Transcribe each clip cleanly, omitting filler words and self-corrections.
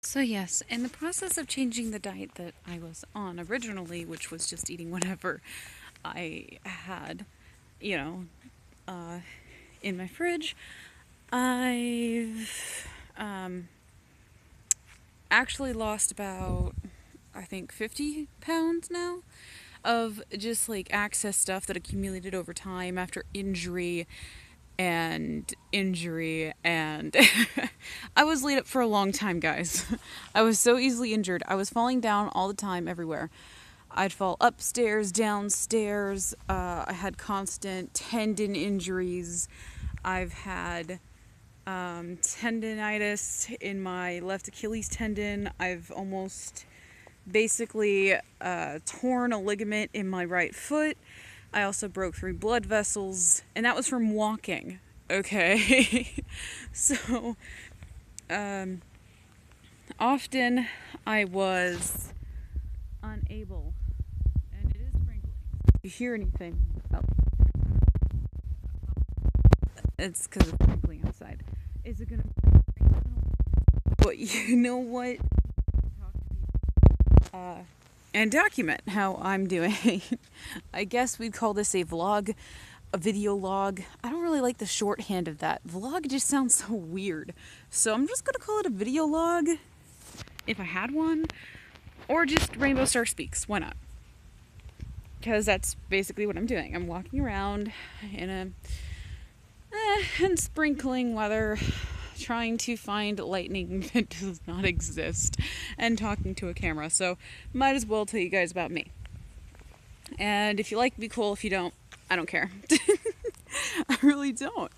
So yes, in the process of changing the diet that I was on originally, which was just eating whatever I had, you know, uh, in my fridge, I've actually lost about, I think, 50 pounds now of just like excess stuff that accumulated over time after injury and I was laid up for a long time, guys. I was so easily injured. I was falling down all the time everywhere. I'd fall upstairs, downstairs. I had constant tendon injuries. I've had tendonitis in my left Achilles tendon. I've almost basically torn a ligament in my right foot. I also broke 3 blood vessels, and that was from walking. Okay. So, um, often I was unable, and it is sprinkling. If you hear anything, it's because it's sprinkling outside. Is it gonna? But you know what? Uh, and document how I'm doing. I guess we'd call this a vlog, a video log. I don't really like the shorthand of that. Vlog just sounds so weird. So I'm just gonna call it a video log, if I had one, or just Rainbow Star Speaks. Why not? Because that's basically what I'm doing. I'm walking around in sprinkling weather, trying to find lightning that does not exist, and talking to a camera. So might as well tell you guys about me. And if you like, be cool. If you don't, I don't care. I really don't.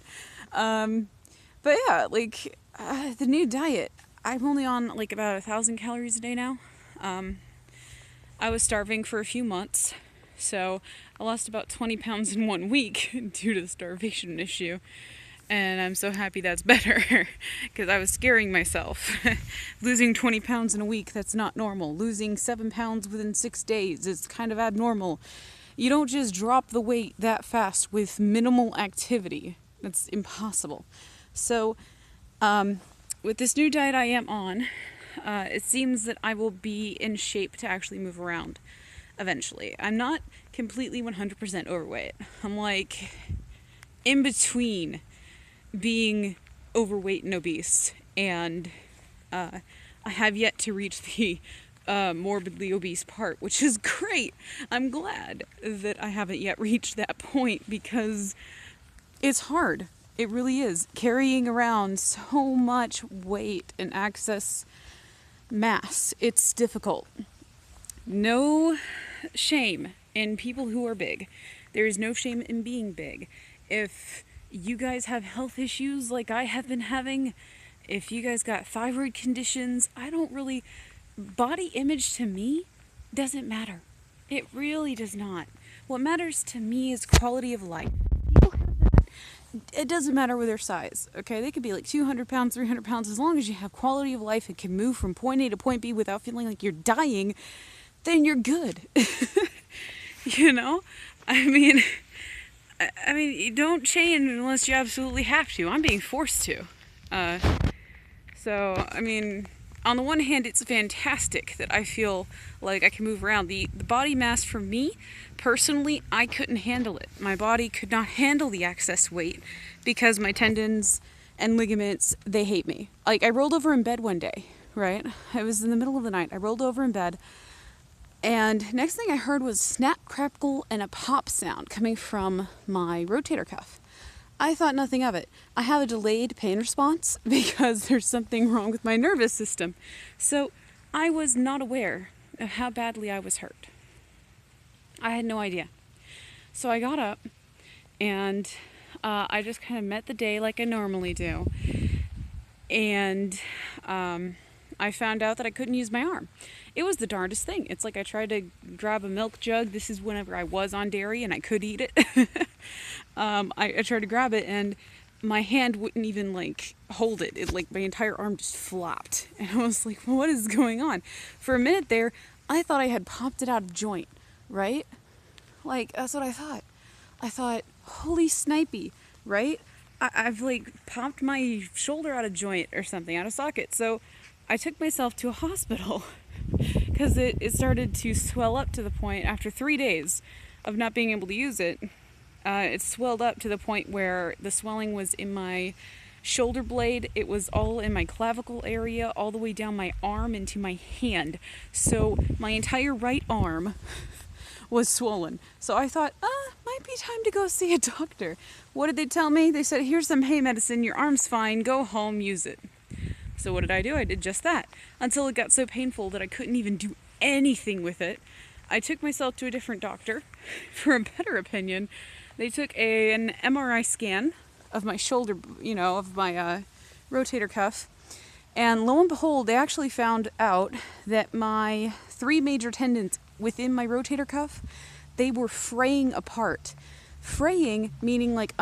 But yeah, like the new diet. I'm only on like about 1,000 calories a day now. I was starving for a few months, so I lost about 20 pounds in 1 week due to the starvation issue. And I'm so happy that's better because I was scaring myself. Losing 20 pounds in a week, that's not normal. Losing 7 pounds within 6 days is kind of abnormal. You don't just drop the weight that fast with minimal activity. That's impossible. So, with this new diet I am on, it seems that I will be in shape to actually move around eventually. I'm not completely 100% overweight. I'm like in between being overweight and obese, and I have yet to reach the morbidly obese part, which is great. I'm glad that I haven't yet reached that point because it's hard. It really is. Carrying around so much weight and excess mass, it's difficult. No shame in people who are big. There is no shame in being big. If you guys have health issues like I have been having, if you guys got thyroid conditions, body image to me doesn't matter. It really does not. What matters to me is quality of life. People have that. It doesn't matter with their size, okay? They could be like 200 pounds, 300 pounds. As long as you have quality of life and can move from point A to point B without feeling like you're dying, then you're good. You know? I mean, you don't change unless you absolutely have to. I'm being forced to. So, on the one hand, it's fantastic that I feel like I can move around. The body mass for me, personally, I couldn't handle it. My body could not handle the excess weight because my tendons and ligaments, they hate me. Like, I rolled over in bed one day, right? It was in the middle of the night. I rolled over in bed, and next thing I heard was snap, crackle, and a pop sound coming from my rotator cuff. I thought nothing of it. I have a delayed pain response because there's something wrong with my nervous system. So I was not aware of how badly I was hurt. I had no idea. So I got up and I just kind of met the day like I normally do. And I found out that I couldn't use my arm. It was the darndest thing. It's like I tried to grab a milk jug. This is whenever I was on dairy and I could eat it. I tried to grab it and my hand wouldn't even like hold it. It like my entire arm just flopped. And I was like, what is going on? For a minute there, I thought I had popped it out of joint, right? Like, that's what I thought. I thought, holy snipey, right? I've like popped my shoulder out of joint or something, out of socket. So I took myself to a hospital because it started to swell up to the point after 3 days of not being able to use it. It swelled up to the point where the swelling was in my shoulder blade. It was all in my clavicle area, all the way down my arm into my hand. So my entire right arm was swollen. So I thought, might be time to go see a doctor. What did they tell me? They said, here's some pain medicine, your arm's fine, go home, use it. So what did I do? I did just that until it got so painful that I couldn't even do anything with it. I took myself to a different doctor for a better opinion. They took an MRI scan of my shoulder, of my rotator cuff. And lo and behold, they actually found out that my 3 major tendons within my rotator cuff, they were fraying apart. Fraying meaning like